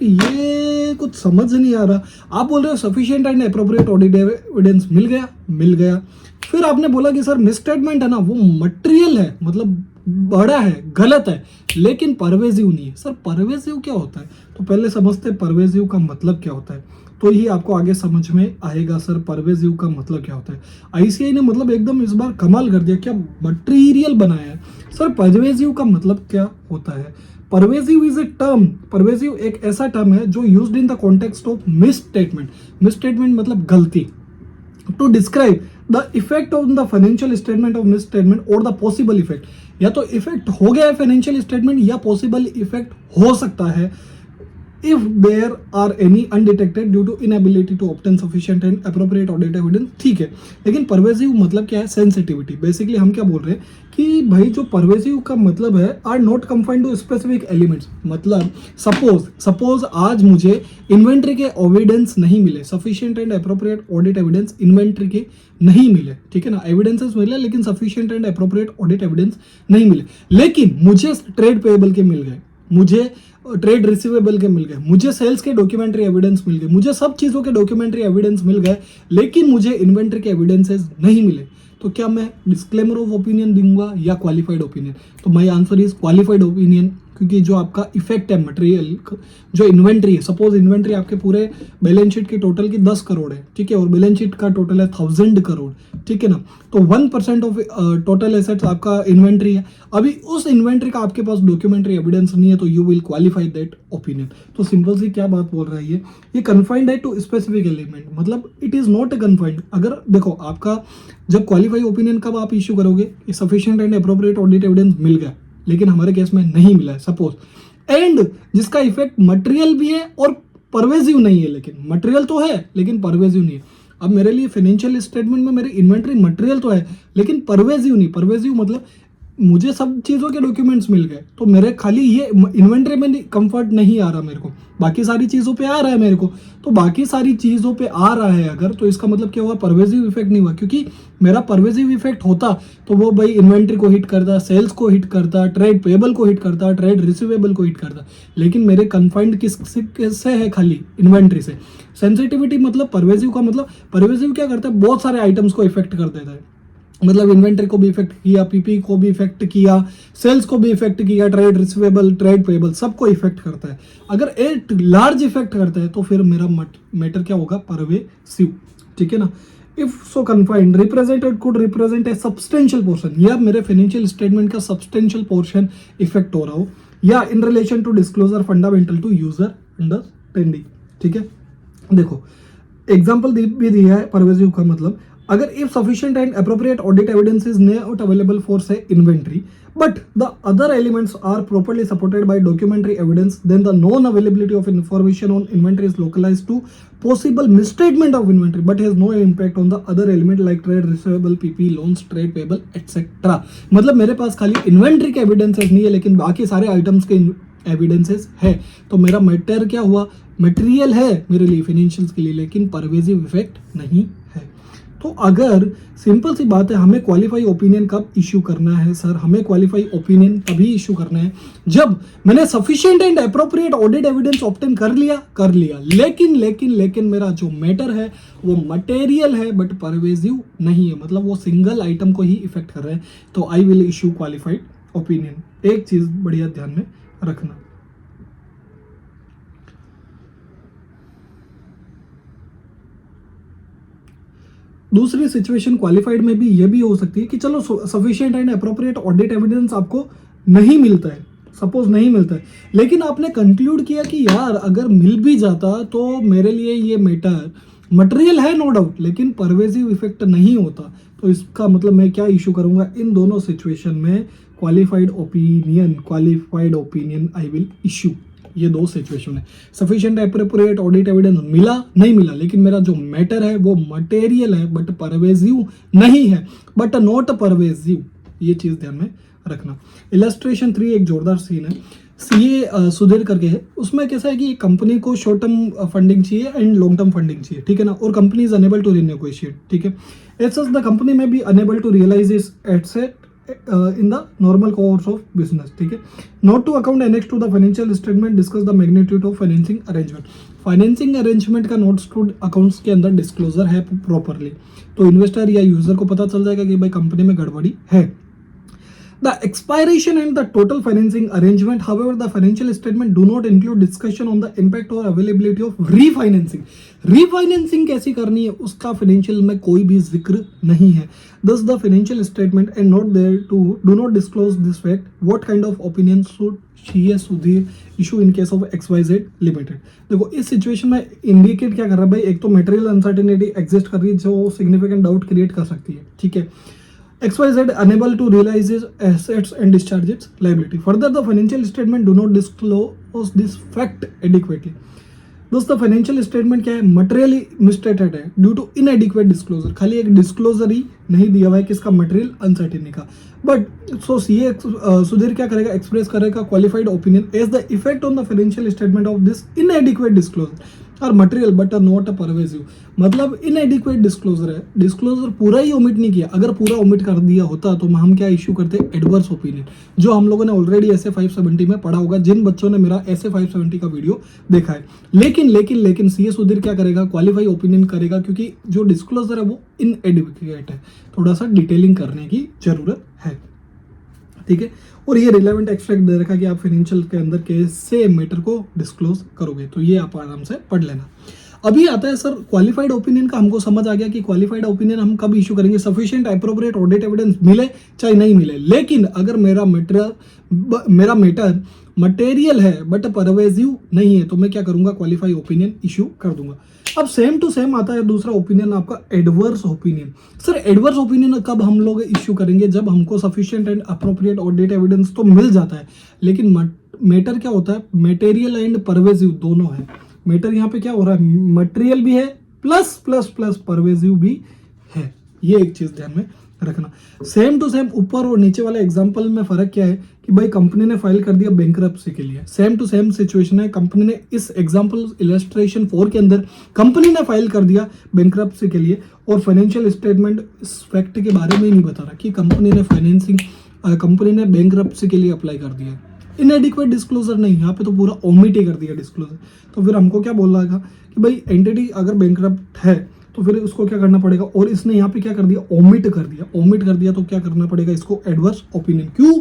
ये कुछ समझ नहीं आ रहा। आप बोल रहे हो sufficient and appropriate audit evidence मिल गया, मिल गया। फिर आपने बोला कि सर मिसस्टेटमेंट है ना वो मटेरियल है, मतलब बड़ा है, गलत है, लेकिन परवेजिव नहीं है। सर परवेजिव क्या होता है? तो पहले समझते परवेजिव का मतलब क्या होता है, तो ही आपको आगे समझ में आएगा सर परवेजिव का मतलब क्या होता है। आईसीआई ने मतलब एकदम इस बार कमाल कर दिया, क्या मटेरियल बनाया है। सर परवेजिव का मतलब क्या होता है? Pervasive is a term, pervasive एक ऐसा टर्म है जो used in the context of misstatement. Misstatement मतलब गलती, to describe the effect on the financial statement of misstatement और द पॉसिबल इफेक्ट। या तो इफेक्ट हो गया है फाइनेंशियल स्टेटमेंट, या पॉसिबल इफेक्ट हो सकता है if there are any undetected due to inability to obtain sufficient and appropriate audit evidence। ठीक है, लेकिन परवेजिव मतलब क्या है? सेंसिटिविटी। बेसिकली हम क्या बोल रहे हैं कि भाई जो परवेजिव का मतलब है are not confined to specific elements. मतलब सपोज आज मुझे इन्वेंट्री के एविडेंस नहीं मिले, sufficient and appropriate audit evidence inventory के नहीं मिले, ठीक है ना, एविडेंसेस मिले लेकिन sufficient and appropriate audit evidence नहीं मिले, लेकिन मुझे ट्रेड पेएबल के मिल गए, मुझे ट्रेड रिसीवेबल के मिल गए, मुझे सेल्स के डॉक्यूमेंट्री एविडेंस मिल गए, मुझे सब चीज़ों के डॉक्यूमेंट्री एविडेंस मिल गए, लेकिन मुझे इन्वेंट्री के एविडेंसेस नहीं मिले। तो क्या मैं डिस्क्लेमर ऑफ ओपिनियन दूंगा या क्वालिफाइड ओपिनियन? तो my answer is qualified opinion, क्योंकि जो आपका इफेक्ट है मटेरियल, जो इन्वेंट्री है, सपोज इन्वेंट्री आपके पूरे बैलेंस शीट की टोटल की 10 करोड़ है, ठीक है, और बैलेंस शीट का टोटल है 1000 करोड़, ठीक है ना, तो 1% ऑफ टोटल एसेट्स आपका इन्वेंट्री है। अभी उस इन्वेंट्री का आपके पास डॉक्यूमेंट्री एविडेंस नहीं है, तो you will qualify that opinion. तो सिंपल सी क्या बात बोल रहा है ये कन्फाइंड है टू स्पेसिफिक एलिमेंट, मतलब इट इज नॉट कन्फाइंड। अगर देखो आपका जब क्वालिफाई ओपिनियन कब आप इश्यू करोगे? Sufficient and appropriate audit evidence मिल गया लेकिन हमारे केस में नहीं मिला है सपोज, एंड जिसका इफेक्ट मटेरियल भी है और परवेजिव नहीं है, लेकिन मटेरियल तो है लेकिन परवेजिव नहीं है। अब मेरे लिए फाइनेंशियल स्टेटमेंट में मेरी इन्वेंट्री मटेरियल तो है लेकिन परवेजिव नहीं। परवेजिव मतलब मुझे सब चीज़ों के डॉक्यूमेंट्स मिल गए, तो मेरे खाली ये इन्वेंट्री में कंफर्ट नहीं आ रहा मेरे को, बाकी सारी चीज़ों पे आ रहा है मेरे को। तो बाकी सारी चीज़ों पे आ रहा है अगर, तो इसका मतलब क्या हुआ? परवेजिव इफेक्ट नहीं हुआ, क्योंकि मेरा परवेजिव इफेक्ट होता तो वो भाई इन्वेंट्री को हिट करता, सेल्स को हिट करता, ट्रेड पेएबल को हिट करता, ट्रेड रिसीवेबल को हिट करता, लेकिन मेरे कन्फाइंड किससे है? खाली इन्वेंट्री से। सेंसिटिविटी मतलब परवेजिव का मतलब, परवेजिव क्या करता है? बहुत सारे आइटम्स को इफेक्ट कर देता है, मतलब इन्वेंट्री को भी इफेक्ट किया, पीपी को भी इफेक्ट किया, सेल्स को भी इफेक्ट किया, ट्रेड रिसीवेबल, ट्रेड पेएबल, सबको इफेक्ट करता है। अगर एक लार्ज इफेक्ट करता है तो फिर मेरा मैटर क्या होगा? परवेसिव, ठीक है ना। If so confined represented could represent a substantial portion, या मेरे फाइनेंशियल स्टेटमेंट का सब्सटेंशियल पोर्शन इफेक्ट हो रहा हो, या in relation to disclosure fundamental to user understanding, ठीक है। देखो एग्जाम्पल भी दिया है परवेजिव का मतलब, अगर if sufficient and appropriate audit evidence is not available for say inventory but the other elements are properly supported by documentary evidence, then the non availability of information on inventory is localised to possible misstatement of inventory but has no impact on the other element like trade receivable, PP, loans, trade payable, etc. मतलब मेरे पास खाली inventory के evidences नहीं है लेकिन बाकी सारे items के एविडेंसेस है, तो मेरा मैटर क्या हुआ? मटेरियल है मेरे लिए, फाइनेंशियल्स के लिए, लेकिन परवेजिव इफेक्ट नहीं है। तो अगर सिंपल सी बात है, हमें क्वालिफाई ओपिनियन कब इश्यू करना है सर? हमें क्वालिफाई ओपिनियन तभी इश्यू करना है जब मैंने sufficient and appropriate audit evidence obtain कर लिया, लेकिन मेरा जो मैटर है वो मटेरियल है बट परवेजिव नहीं है, मतलब वो सिंगल आइटम को ही इफेक्ट कर रहा है, तो I will issue qualified opinion. एक चीज बढ़िया ध्यान में रखना। दूसरी सिचुएशन क्वालिफाइड में भी ये भी हो सकती है कि चलो sufficient and appropriate audit evidence आपको नहीं मिलता है, सपोज नहीं मिलता है, लेकिन आपने कंक्लूड किया कि यार अगर मिल भी जाता तो मेरे लिए ये मैटर मटेरियल है नो डाउट, लेकिन परवेजिव इफेक्ट नहीं होता, तो इसका मतलब मैं क्या इशू करूंगा, इन दोनों सिचुएशन में qualified opinion I will issue. ये दो सिचुएशन है, सफिशिएंट एप्रोप्रिएट ऑडिट एविडेंस मिला नहीं मिला, लेकिन मेरा जो मैटर है वो मटेरियल है बट परवेजिव नहीं है, बट नॉट परवेजिव, ये चीज ध्यान में रखना। इलस्ट्रेशन 3 एक जोरदार सीन है, सीए सुधीर करके है, उसमें कैसा है कि कंपनी को शॉर्ट टर्म फंडिंग चाहिए एंड लॉन्ग टर्म फंडिंग चाहिए, ठीक है ना, और company is unable to renegotiate, ठीक है, as such the company may be unable to realise is asset in the normal course of business, ठीक है। Not to account annex to the financial statement discuss the magnitude of financing arrangement, financing arrangement का notes to accounts के अंदर disclosure है properly, तो investor या user को पता चल जाएगा कि भाई कंपनी में गड़बड़ी है। The expiration and the total financing arrangement, however, the financial statement do not include discussion on the impact or availability of refinancing. Refinancing कैसी करनी है उसका फाइनेंशियल में कोई भी जिक्र नहीं है। Thus, the financial statement and not there to do not disclose this fact. What kind of opinion should CA Sudhir issue in case of XYZ Limited? देखो इस सिचुएशन में इंडिकेट क्या कर रहा है भाई, एक तो मटेरियल अनसर्टेनिटी एग्जिस्ट कर रही है जो सिग्निफिकेंट डाउट क्रिएट कर सकती है, ठीक है। XYZ unable to realize its assets and discharge its liability. Further, the financial statement do not disclose this fact adequately. दोस्तों फाइनेंशियल स्टेटमेंट क्या है, मटेरियली मिसस्टेटेड है ड्यू टू इनएडिक्वेट डिस्क्लोजर, खाली एक डिस्क्लोजर ही नहीं दिया हुआ है किसका, मटेरियल अनसर्टेनिटी का। बट सो सीए सुधीर क्या करेगा, एक्सप्रेस करेगा qualified opinion as the effect on the financial statement of this inadequate disclosure और material but not a pervasive, मतलब इनएडिक्वेट डिस्क्लोजर है, डिस्क्लोजर पूरा ही ओमिट नहीं किया, अगर पूरा ओमिट कर दिया होता तो हम क्या इशू करते, एडवर्स ओपिनियन, जो हम लोगों ने ऑलरेडी ऐसे 570 में पढ़ा होगा, जिन बच्चों ने मेरा ऐसे 570 का वीडियो देखा है। लेकिन सीए सुधीर क्या करेगा, क्वालिफाई ओपिनियन करेगा, क्योंकि जो डिस्क्लोजर है वो इनएडिक्वेट है, थोड़ा सा डिटेलिंग करने की जरूरत है, ठीक है। और ये रिलेवेंट एक्सट्रैक्ट दे रखा कि आप फाइनेंशियल के अंदर कैसे मैटर को डिस्क्लोज करोगे, तो ये आप आराम से पढ़ लेना। अभी आता है सर क्वालिफाइड ओपिनियन का, हमको समझ आ गया कि क्वालिफाइड ओपिनियन हम कब इशू करेंगे, सफिशिएंट एप्रोप्रिएट ऑडिट एविडेंस मिले चाहे नहीं मिले, लेकिन अगर मेरा मैटर मटेरियल है बट परवेजिव नहीं है तो मैं क्या करूंगा, क्वालिफाइड ओपिनियन इशू कर दूंगा। अब सेम टू सेम आता है दूसरा ओपिनियन आपका adverse opinion. Sir adverse opinion कब हम लोग इश्यू करेंगे, जब हमको sufficient and appropriate audit evidence तो मिल जाता है, लेकिन मैटर क्या होता है, मटेरियल एंड परवेजिव दोनों है। मैटर यहाँ पे क्या हो रहा है, मटेरियल भी है प्लस प्लस प्लस परवेजिव भी है, ये एक चीज ध्यान में रखना। सेम टू सेम ऊपर और नीचे वाले एग्जांपल में फर्क क्या है कि भाई कंपनी ने फाइल कर दिया बैंकरप्सी के लिए, सेम टू सेम सिचुएशन है, कंपनी ने इस एग्जांपल इलस्ट्रेशन 4 के अंदर कंपनी ने फाइल कर दिया बैंकरप्सी के लिए, और फाइनेंशियल स्टेटमेंट इस फैक्ट के बारे में ही नहीं बता रहा कि कंपनी ने बैंकरप्सी के लिए अप्लाई कर दिया। इनएडिक्वेट डिस्क्लोजर नहीं, यहाँ पे तो पूरा ओमिट ही कर दिया डिस्क्लोजर, तो फिर हमको क्या बोल रहा था कि भाई एंटिटी अगर बैंकरप्ट है तो फिर उसको क्या करना पड़ेगा, और इसने यहाँ पे क्या कर दिया, ओमिट कर दिया तो क्या करना पड़ेगा इसको, एडवर्स ओपिनियन। क्यों,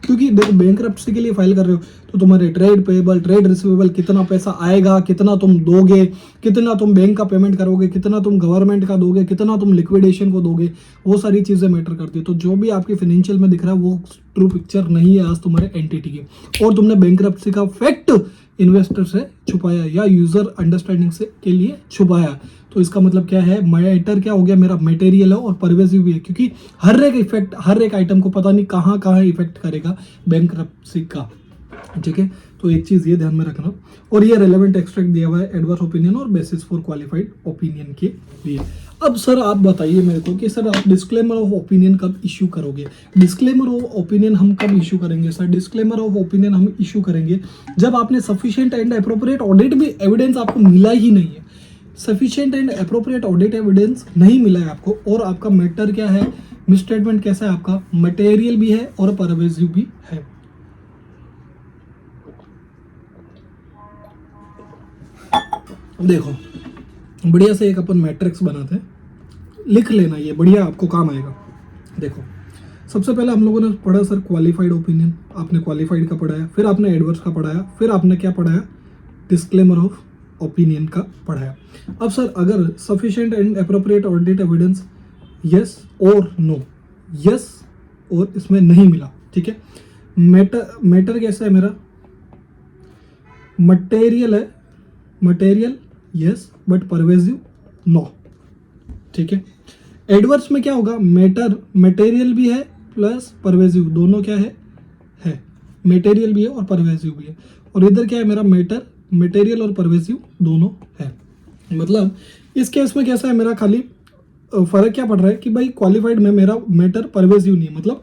क्योंकि देखो बैंकरप्सी के लिए फाइल कर रहे हो तो तुम्हारे ट्रेड पेएबल, ट्रेड रिसीवेबल, कितना पैसा आएगा, कितना तुम दोगे, कितना तुम बैंक का पेमेंट करोगे, कितना तुम गवर्नमेंट का दोगे, कितना तुम लिक्विडेशन को दोगे, वो सारी चीजें मैटर करती है। तो जो भी आपकी फाइनेंशियल में दिख रहा है वो ट्रू पिक्चर नहीं है आज तुम्हारे एंटिटी की, और तुमने बैंकरप्सी का फैक्ट इन्वेस्टर से छुपाया या यूजर अंडरस्टैंडिंग से के लिए छुपाया, तो इसका मतलब क्या है, मैटर क्या हो गया, मेरा मटेरियल है और परवेजिव भी है, क्योंकि हर एक आइटम को पता नहीं कहाँ कहाँ इफेक्ट करेगा बैंकरप्सी का, ठीक है। तो एक चीज ये ध्यान में रखना, और ये रेलेवेंट एक्सट्रैक्ट दिया हुआ है एडवर्स ओपिनियन और बेसिस फॉर क्वालिफाइड ओपिनियन के लिए। अब सर आप बताइए मेरे को कि सर आप डिस्क्लेमर ऑफ ओपिनियन कब इश्यू करोगे। डिस्क्लेमर ऑफ ओपिनियन हम कब इश्यू करेंगे सर, डिस्क्लेमर ऑफ ओपिनियन हम इश्यू करेंगे जब आपने सफिशिएंट एंड एप्रोप्रिएट ऑडिट भी एविडेंस आपको मिला ही नहीं है, sufficient and appropriate audit evidence नहीं मिला है आपको, और आपका मैटर क्या है, मिसस्टेटमेंट कैसा है आपका, मटेरियल भी है और परवेजिव भी है। देखो बढ़िया से एक अपन मैट्रिक्स बनाते हैं, लिख लेना, ये बढ़िया आपको काम आएगा। देखो सबसे पहले हम लोगों ने पढ़ा सर क्वालिफाइड ओपिनियन, आपने क्वालिफाइड का पढ़ाया, फिर आपने एडवर्स का पढ़ाया, फिर आपने क्या पढ़ाया, डिस्क्लेमर ऑफ ओपिनियन का पढ़ाया। अब सर अगर sufficient and appropriate audit evidence yes और नो, यस और इसमें नहीं मिला, ठीक है। मैटर कैसा है मेरा, मटेरियल है, material yes but pervasive no, ठीक है। एडवर्स में क्या होगा, मैटर मटेरियल भी है प्लस परवेजिव, दोनों क्या है मटेरियल भी है और परवेजिव भी है। और इधर क्या है मेरा, मैटर मटेरियल और परवेजिव दोनों है। मतलब इस केस में कैसा है मेरा, खाली फर्क क्या पड़ रहा है कि भाई क्वालिफाइड में मेरा मैटर परवेजिव नहीं है, मतलब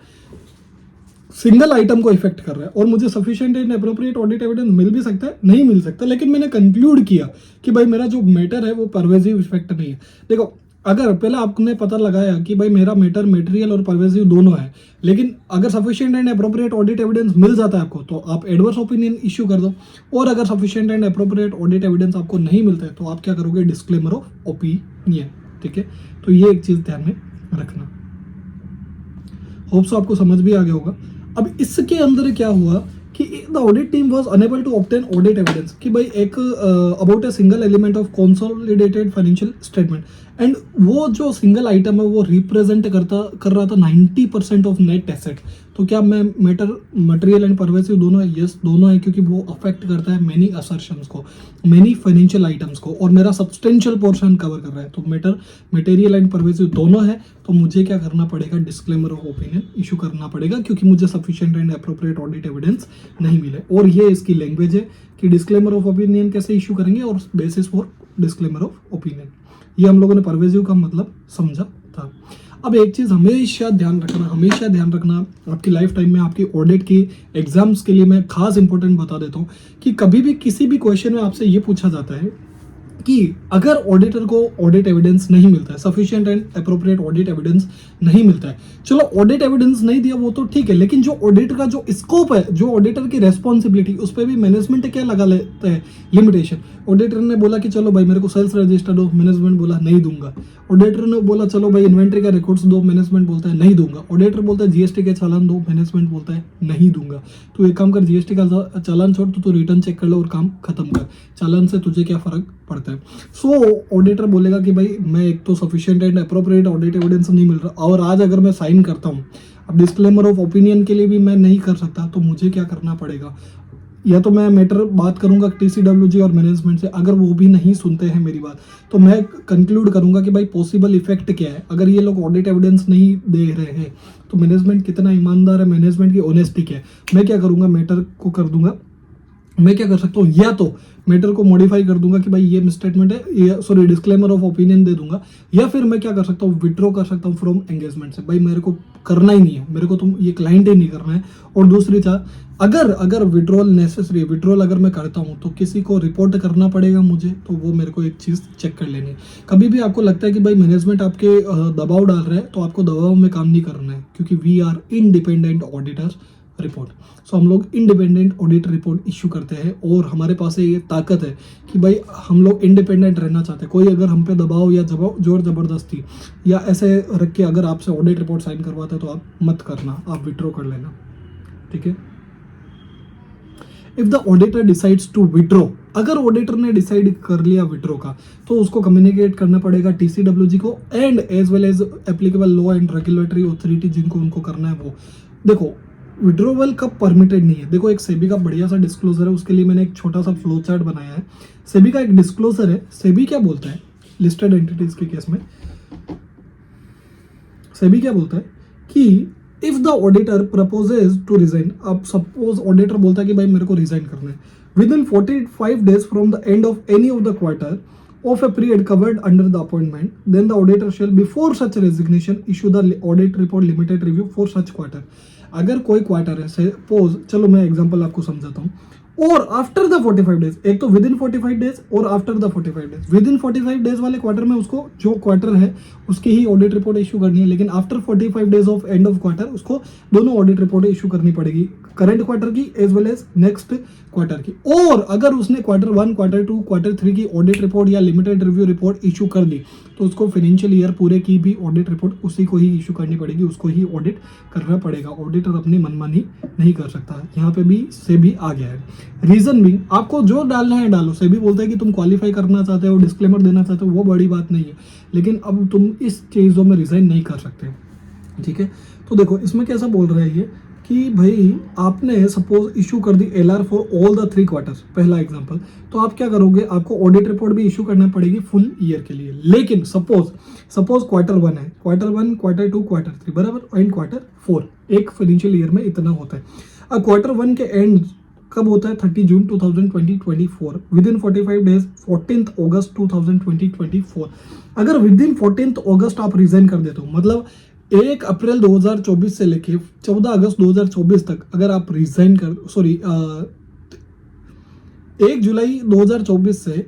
सिंगल आइटम को इफेक्ट कर रहा है। और मुझे sufficient and appropriate audit evidence मिल भी सकता है, नहीं मिल सकता, लेकिन मैंने कंक्लूड किया कि भाई मेरा जो मैटर है वो परवेजिव इफेक्ट नहीं है। देखो अगर पहले आपने पता लगाया कि भाई मेरा मैटर मटेरियल और परवेजिव दोनों है, लेकिन अगर sufficient and appropriate audit evidence मिल जाता है आपको तो आप एडवर्स ओपिनियन इश्यू कर दो। और अगर sufficient and appropriate audit evidence आपको नहीं मिलता है तो आप क्या करोगे, डिस्क्लेमर ऑफ ओपिनियन, ठीक है। तो ये एक चीज ध्यान में रखना। होप सो आपको समझ भी आ गया होगा। अब इसके अंदर क्या हुआ कि the audit team was unable to obtain audit evidence कि भाई एक about a single element of consolidated financial statement, and वो जो सिंगल आइटम है वो रिप्रेजेंट कर रहा था 90% ऑफ नेट एसेट। तो क्या मैं मैटर मटेरियल एंड परवेसिव दोनों है, यस दोनों है, क्योंकि वो अफेक्ट करता है मेनी असर्शंस को, मेनी फाइनेंशियल आइटम्स को, और मेरा सब्सटेंशियल पोर्शन कवर कर रहा है। तो मैटर मटेरियल एंड परवेसिव दोनों है, तो मुझे क्या करना पड़ेगा, डिस्क्लेमर ऑफ ओपिनियन इशू करना पड़ेगा, क्योंकि मुझे sufficient and appropriate audit evidence नहीं मिले। और ये इसकी लैंग्वेज है कि डिस्क्लेमर ऑफ ओपिनियन कैसे इशू करेंगे और basis for disclaimer of opinion. ये हम लोगों ने परवेजिव का मतलब समझा था। अब एक चीज हमेशा ध्यान रखना आपकी लाइफ टाइम में, आपकी ऑडिट की एग्जाम्स के लिए मैं खास इंपॉर्टेंट बता देता हूँ कि कभी भी किसी भी क्वेश्चन में आपसे ये पूछा जाता है कि अगर ऑडिटर को ऑडिट एविडेंस नहीं मिलता है, sufficient and appropriate audit evidence नहीं मिलता है, चलो ऑडिट एविडेंस नहीं दिया वो तो ठीक है, लेकिन जो ऑडिटर का जो स्कोप है, जो ऑडिटर की रेस्पॉन्सिबिलिटी, उस पर भी मैनेजमेंट क्या लगा लेता है, लिमिटेशन। ऑडिटर ने बोला कि चलो भाई मेरे को सेल्स रजिस्टर दो, मैनेजमेंट बोला नहीं दूंगा। ऑडिटर ने बोला चलो भाई इन्वेंट्री का रिकॉर्ड्स दो, मैनेजमेंट बोलता है नहीं दूंगा। ऑडिटर बोलता है जीएसटी के चालान दो, मैनेजमेंट बोलता है नहीं दूंगा। तो एक काम कर, जीएसटी का चालान छोड़, तो तू रिटर्न चेक कर लो और काम खत्म कर, चालान से तुझे क्या फर्क पड़ता है। सो ऑडिटर बोलेगा कि भाई मैं एक तो sufficient and appropriate audit evidence नहीं मिल रहा, और आज अगर मैं साइन करता हूँ, अब डिस्क्लेमर ऑफ ओपिनियन के लिए भी मैं नहीं कर सकता, तो मुझे क्या करना पड़ेगा, या तो मैं मैटर बात करूंगा टीसीडब्ल्यूजी और मैनेजमेंट से, अगर वो भी नहीं सुनते हैं मेरी बात, तो मैं कंक्लूड करूंगा कि भाई पॉसिबल इफेक्ट क्या है। अगर ये लोग ऑडिट एविडेंस नहीं दे रहे हैं तो मैनेजमेंट कितना ईमानदार है, मैनेजमेंट की ऑनेस्टी क्या है। मैं क्या करूंगा, मैटर को कर दूंगा, मैं क्या कर सकता हूँ, या तो मैटर को मॉडिफाई कर दूंगा कि भाई ये मिसस्टेटमेंट है, ये सॉरी डिस्क्लेमर ऑफ ओपिनियन दे दूंगा, या फिर मैं क्या कर सकता हूँ, विड्रॉ कर सकता हूँ फ्रॉम एंगेजमेंट से, भाई मेरे को करना ही नहीं है, मेरे को तुम ये क्लाइंट ही नहीं करना है। और दूसरी चाह, अगर विड्रॉल नेसेसरी है, विड्रॉल अगर मैं करता हूँ तो किसी को रिपोर्ट करना पड़ेगा मुझे, तो वो मेरे को एक चीज़ चेक कर लेनी है। कभी भी आपको लगता है कि भाई मैनेजमेंट आपके दबाव डाल रहा है, तो आपको दबाव में काम नहीं करना है, क्योंकि we are independent auditors report. So हम लोग इंडिपेंडेंट ऑडिट रिपोर्ट इश्यू करते हैं, और हमारे पास ये ताकत है कि भाई हम लोग इंडिपेंडेंट रहना चाहते हैं। कोई अगर हम पे दबाव या जोर जबरदस्ती या ऐसे रख के अगर आपसे ऑडिट रिपोर्ट साइन करवाता है तो आप मत करना, आप विड्रॉ कर लेना, ठीक है। If the auditor decides to withdraw, अगर ऑडिटर ने डिसाइड कर लिया विड्रॉ का, तो उसको कम्युनिकेट करना पड़ेगा टीसीडब्ल्यूजी को and as well as applicable law and regulatory authority जिनको उनको करना है वो। देखो विड्रोवल कब परमिटेड नहीं है, देखो एक सेबी का बढ़िया सा डिस्क्लोजर है, उसके लिए मैंने एक छोटा सा फ्लो चार्ट बनाया है। सेबी का एक डिस्क्लोजर है, सेबी क्या बोलता है लिस्टेड एंटिटीज के केस में, सेबी क्या बोलता है कि if the auditor proposes to resign, अब सपोज ऑडिटर बोलता है कि भाई मेरे को रिजाइन करना है, within 45 days from the end of any of the quarter of a period covered under the appointment, then the auditor shall before such resignation issue the audit report limited review for such quarter। अगर कोई quarter है, suppose चलो मैं example आपको समझाता हूँ, और after the 45 days, एक तो विद इन 45 डेज और after the 45 days, with in 45 days वाले क्वार्टर में उसको जो क्वार्टर है उसकी ही ऑडिट रिपोर्ट इशू करनी है, लेकिन after 45 days of end of quarter उसको दोनों ऑडिट रिपोर्ट इशू करनी पड़ेगी करंट क्वार्टर की as well as next quarter की। और अगर उसने क्वार्टर 1, क्वार्टर 2, क्वार्टर 3 की ऑडिट रिपोर्ट या लिमिटेड रिव्यू रिपोर्ट इशू कर दी तो उसको फाइनेंशियल ईयर पूरे की भी ऑडिट रिपोर्ट उसी को ही इशू करनी पड़ेगी, उसको ही ऑडिट करना पड़ेगा। ऑडिटर अपनी मनमानी नहीं कर सकता। यहाँ पे भी सेबी आ गया है। रीजन भी आपको जो डालना है डालो। सेबी बोलता है कि तुम क्वालिफाई करना चाहते हो, डिस्क्लेमर देना चाहते हो, वो बड़ी बात नहीं है, लेकिन अब तुम इस चीज़ों में रिजाइन नहीं कर सकते। ठीक है, तो देखो इसमें कैसा बोल रहा है ये कि भाई आपने सपोज इशू कर दी LR for all the 3 quarters, पहला एग्जांपल, तो आप क्या करोगे, आपको ऑडिट रिपोर्ट भी इशू करना पड़ेगी फुल ईयर के लिए। लेकिन सपोज क्वार्टर 1 है, क्वार्टर 1, क्वार्टर 2, क्वार्टर 3 बराबर, एंड क्वार्टर 4, एक फाइनेंशियल ईयर में इतना होता है। अब क्वार्टर 1 के एंड कब होता है, 30 जून 2020-24, विद इन 45 डेज 14 अगस्त 2020-24। अगर विद इन 14 अगस्त आप रिजाइन कर देते हो, मतलब 1 अप्रैल 2024 से लेके 14 अगस्त 2024 तक अगर आप रिजाइन कर 1 जुलाई 2024 से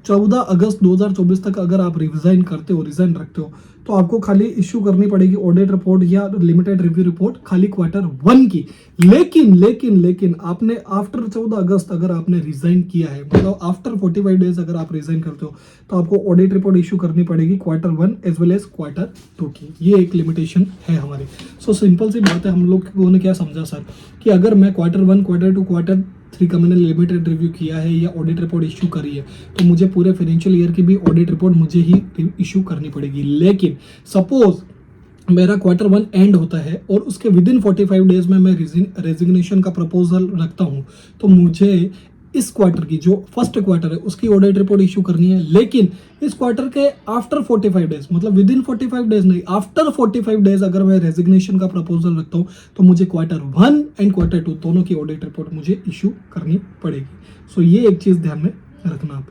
14 अगस्त 2024 तक अगर आप रिजाइन करते हो, रिजाइन रखते हो, तो आपको खाली इश्यू करनी पड़ेगी ऑडिट रिपोर्ट या लिमिटेड रिव्यू रिपोर्ट खाली क्वार्टर 1 की। लेकिन आपने आफ्टर 14 अगस्त अगर आपने रिजाइन किया है, मतलब आफ्टर 45 डेज अगर आप रिजाइन करते हो, तो आपको ऑडिट रिपोर्ट इशू करनी पड़ेगी quarter 1 as well as quarter 2 की। ये एक लिमिटेशन है हमारी। सो सिंपल सी बात है, हम लोगों ने क्या समझा सर कि अगर मैं क्वार्टर 1, क्वार्टर 2, क्वार्टर 3 का मैंने लिमिटेड रिव्यू किया है या ऑडिट रिपोर्ट इशू करी है, तो मुझे पूरे फाइनेंशियल ईयर की भी ऑडिट रिपोर्ट मुझे ही इशू करनी पड़ेगी। लेकिन सपोज मेरा क्वार्टर 1 एंड होता है और उसके विद इन 45 डेज में मैं रेजिग्नेशन का प्रपोजल रखता हूं, तो मुझे इस क्वार्टर की जो फर्स्ट क्वार्टर है उसकी ऑडिट रिपोर्ट इशू करनी है। लेकिन इस क्वार्टर के आफ्टर 45 डेज, मतलब विद इन 45 डेज नहीं, आफ्टर 45 डेज अगर मैं रेजिग्नेशन का प्रपोजल रखता हूं, तो मुझे क्वार्टर 1 एंड क्वार्टर 2 दोनों की ऑडिट रिपोर्ट मुझे इशू करनी पड़ेगी। सो ये एक चीज ध्यान में रखना आप।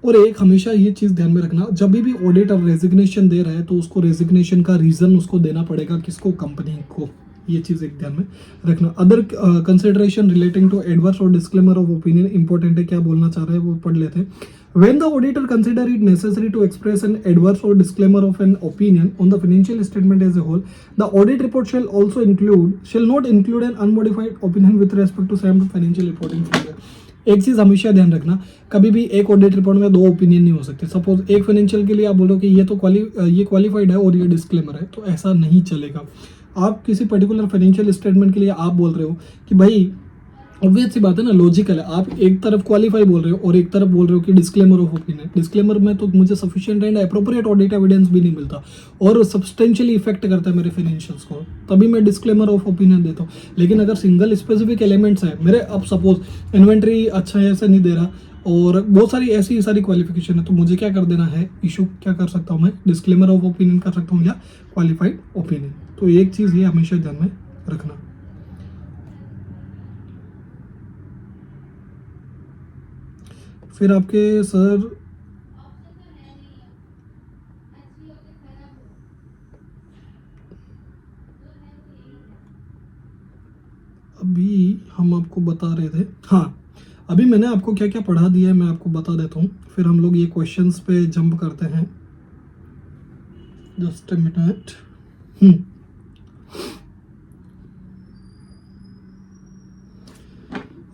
और एक हमेशा ये चीज ध्यान में रखना, जब भी ऑडिटर रेजिग्नेशन दे रहा है तो उसको रेजिग्नेशन का रीजन उसको देना पड़ेगा, किसको, कंपनी को। ये चीज एक ध्यान में रखना। Other consideration relating to adverse और डिस्क्लेमर ऑफ ओपिनियन इंपॉर्टेंट है, क्या बोलना चाह रहे हैं वो पढ़ लेते हैं। When the auditor consider it necessary to express an adverse or disclaimer of an opinion on the financial statement as a whole, the audit report shall not include an unmodified opinion with respect to same financial reporting framework. एक चीज हमेशा ध्यान रखना, कभी भी एक audit report में 2 opinion नहीं हो सकते। सपोज एक फाइनेंशियल के लिए आप बोलो कि ये तो ये क्वालिफाइड है और ये डिस्क्लेमर है, तो ऐसा नहीं चलेगा। आप किसी पर्टिकुलर फाइनेंशियल स्टेटमेंट के लिए आप बोल रहे हो कि भाई, ऑब्वियस सी बात है ना, लॉजिकल है, आप एक तरफ क्वालिफाई बोल रहे हो और एक तरफ बोल रहे हो कि डिस्क्लेमर ऑफ ओपिनियन। डिस्क्लेमर में तो मुझे sufficient and appropriate audit evidence भी नहीं मिलता और सब्सटेंशियली इफेक्ट करता है मेरे फाइनेंशियल्स को, तभी मैं डिस्क्लेमर ऑफ ओपिनियन देता हूँ। लेकिन अगर सिंगल स्पेसिफिक एलिमेंट्स है मेरे, अब सपोज इन्वेंट्री अच्छा है ऐसा नहीं दे रहा और बहुत सारी ऐसी सारी क्वालिफिकेशन है, तो मुझे क्या कर देना है, इशू क्या कर सकता हूँ मैं, डिस्क्लेमर ऑफ ओपिनियन कर सकता हूँ या क्वालिफाइड ओपिनियन। तो एक चीज ये हमेशा ध्यान में रखना। फिर आपके सर अभी हम आपको बता रहे थे, हाँ अभी मैंने आपको क्या क्या पढ़ा दिया है मैं आपको बता देता हूँ, फिर हम लोग ये क्वेश्चंस पे जंप करते हैं। Just a minute.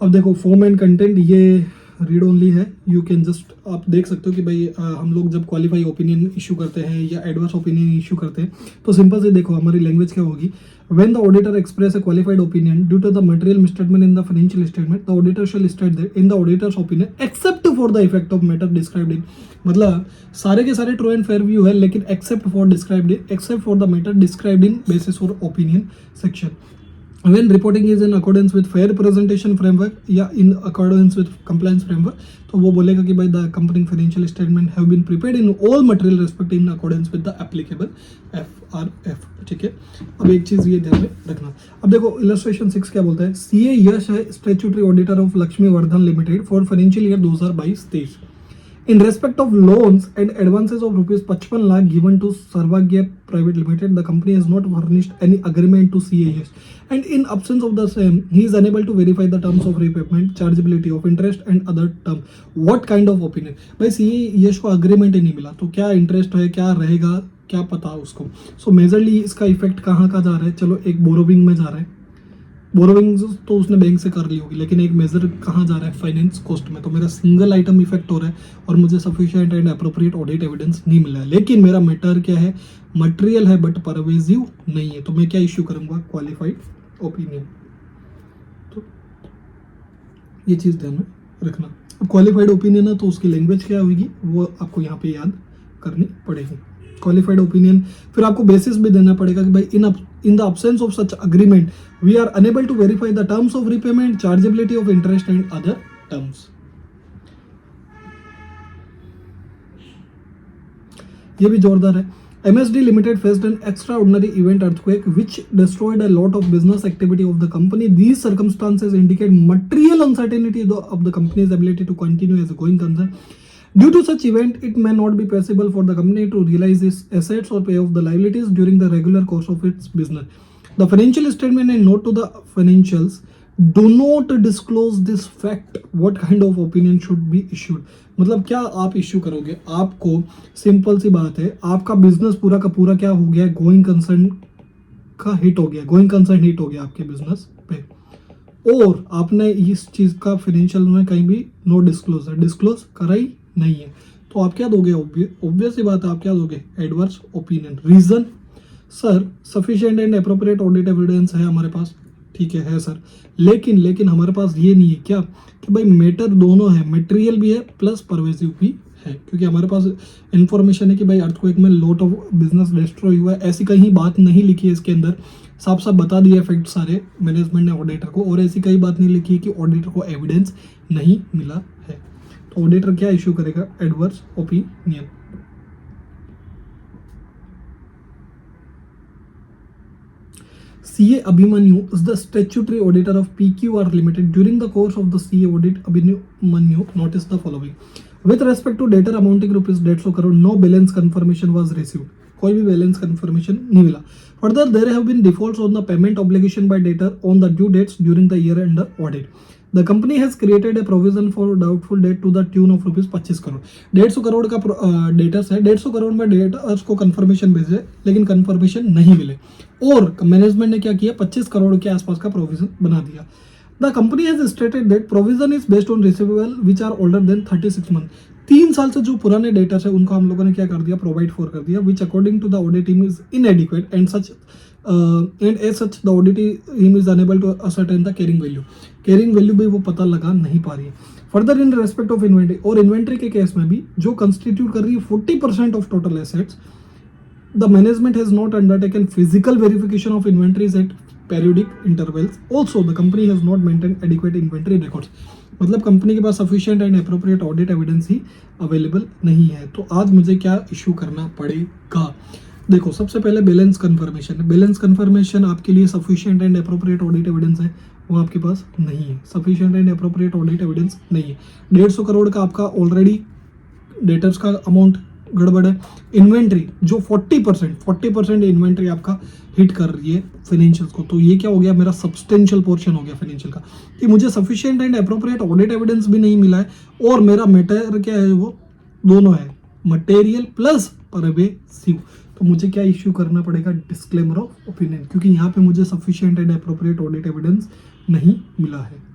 अब देखो फॉर्म एंड कंटेंट ये रीड ओनली है, यू कैन जस्ट आप देख सकते हो कि भाई हम लोग जब क्वालिफाई ओपिनियन इशू करते हैं या एडवर्स ओपिनियन इशू करते हैं, तो सिंपल से देखो हमारी लैंग्वेज क्या होगी। When the auditor express a qualified opinion due to the material misstatement in the financial statement, the auditor shall state that in the auditor's opinion, except for the effect of matter described in, मतलब सारे के सारे true and fair view है, लेकिन except for the matter described in basis or opinion section. When reporting is in accordance with fair presentation framework या in accordance with compliance framework, तो वो बोलेगा कि भाई the accompanying financial statement have been prepared in all material respect in accordance with the applicable FRF। ठीक है, अब एक चीज ये ध्यान में रखना। अब देखो इलस्ट्रेशन 6 क्या बोलता है, सीए यश है statutory auditor of Lakshmi Vardhan limited for financial year 2022-23 in respect of loans and advances of rupees 55 lakh given to Sarvagya Private Limited, the company has not furnished any agreement to CAS, and in absence of the same, he is unable to verify the terms of repayment, chargeability of interest and other term. What kind of opinion? भाई CAS को agreement ही नहीं मिला, तो क्या interest है, क्या रहेगा, क्या पता उसको। सो मेजरली इसका इफेक्ट कहाँ का जा रहा है, चलो एक बोरोविंग में जा रहा है, बोरोविंग तो उसने बैंक से कर ली होगी, लेकिन एक मेजर कहाँ जा रहा है, फाइनेंस कॉस्ट में। तो मेरा सिंगल आइटम इफेक्ट हो रहा है और मुझे sufficient and appropriate audit evidence नहीं मिला है। लेकिन मेरा मैटर क्या है, मटेरियल है बट परवेजिव नहीं है, तो मैं क्या इश्यू करूंगा, क्वालिफाइड ओपिनियन। तो ये चीज़ ध्यान में रखना। अब क्वालिफाइड ओपिनियन है तो उसकी लैंग्वेज क्या होगी वो आपको यहाँ पे याद करनी पड़ेगी। क्वालिफाइड ओपिनियन, फिर आपको बेसिस भी देना पड़ेगा कि भाई in the absence of such agreement we are unable to verify the terms of repayment, chargeability of interest and other terms। ये भी जोरदार है। MSD Limited faced an extraordinary event earthquake which destroyed a lot of business activity of the company. These circumstances indicate material uncertainty of the company's ability to continue as a going concern. Due to such event, it may not be possible for the company to realize its assets or pay off the liabilities during the regular course of its business. The financial statement and note to the financials do not disclose this fact. What kind of opinion should be issued? मतलब क्या आप issue करोगे, आपको simple सी बात है, आपका business पूरा का पूरा क्या हो गया, गोइंग कंसर्न का हिट हो गया, गोइंग कंसर्न हिट हो गया आपके बिजनेस पे, और आपने इस चीज का फाइनेंशियल में कहीं भी नो डिस्क्लोज कराई नहीं है, तो आप क्या दोगे, ऑब्वियस सी बात है, आप क्या दोगे, adverse opinion. Reason, sir sufficient and appropriate audit evidence है हमारे पास, ठीक है सर, लेकिन हमारे पास ये नहीं है क्या कि भाई मैटर दोनों है, मटेरियल भी है प्लस परवेसिव भी है, क्योंकि हमारे पास इंफॉर्मेशन है कि भाई अर्थक्वेक में लॉट ऑफ बिजनेस डिस्ट्रॉय हुआ है, ऐसी कहीं बात नहीं लिखी है इसके अंदर, साफ साफ बता दिया फैक्ट सारे मैनेजमेंट ने ऑडिटर को, और ऐसी कई बात नहीं लिखी है कि ऑडिटर को एविडेंस नहीं मिला है। तो ऑडिटर क्या इश्यू करेगा, adverse opinion. CA Abhimanyu is the statutory auditor of PQR Limited. During the course of the CA audit, Abhimanyu noticed the following. With respect to debtor amounting rupees 150 crore, no balance confirmation was received. कोई भी balance confirmation नहीं मिला. Further, there have been defaults on the payment obligation by debtor on the due dates during the year under audit. The company has created a provision for doubtful debt to the tune of rupees 25 crore. 150 crore का debtors है, 150 करोड़ में debtors को confirmation भेजे लेकिन confirmation नहीं मिले, और management ने क्या किया, 25 करोड़ के आसपास का प्रोविजन बना दिया। The company has stated that provision is based on receivable which are older than 36 month. 3 साल से जो पुराने डेटर्स है उनको हम लोगों ने क्या कर दिया, प्रोवाइड फॉर कर दिया, which according to the audit team is inadequate and such and as such the audit team is unable to ascertain the carrying value भी वो पता लगा नहीं पा रही है। Further in respect of inventory, और इन्वेंट्री के केस में भी जो कंस्टिट्यूट कर रही है 40% of total assets, the management has not undertaken physical verification of inventories at periodic intervals. Also, the company has not maintained adequate inventory records. मतलब company के पास sufficient and appropriate audit evidence ही available नहीं है। तो आज मुझे क्या इशू करना पड़ेगा, देखो सबसे पहले बैलेंस कंफर्मेशन। बैलेंस कंफर्मेशन आपके लिए sufficient and appropriate audit evidence है, वो आपके पास नहीं है। Sufficient and appropriate audit evidence नहीं है। 150 करोड़ का आपका ऑलरेडी डेटर्स का अमाउंट गड़बड़ है। इन्वेंट्री जो 40% इन्वेंट्री आपका हिट कर रही है फाइनेंशियल्स को, तो ये क्या हो गया, मेरा सब्सटेंशियल पोर्शन हो गया फाइनेंशियल का, कि मुझे sufficient and appropriate audit evidence भी नहीं मिला है, और मेरा मैटर क्या है, वो दोनों है, मटेरियल प्लस परवेसिव। तो मुझे क्या इश्यू करना पड़ेगा, डिस्क्लेमर ऑफ ओपिनियन, क्योंकि यहाँ पे मुझे sufficient and appropriate audit evidence नहीं मिला है।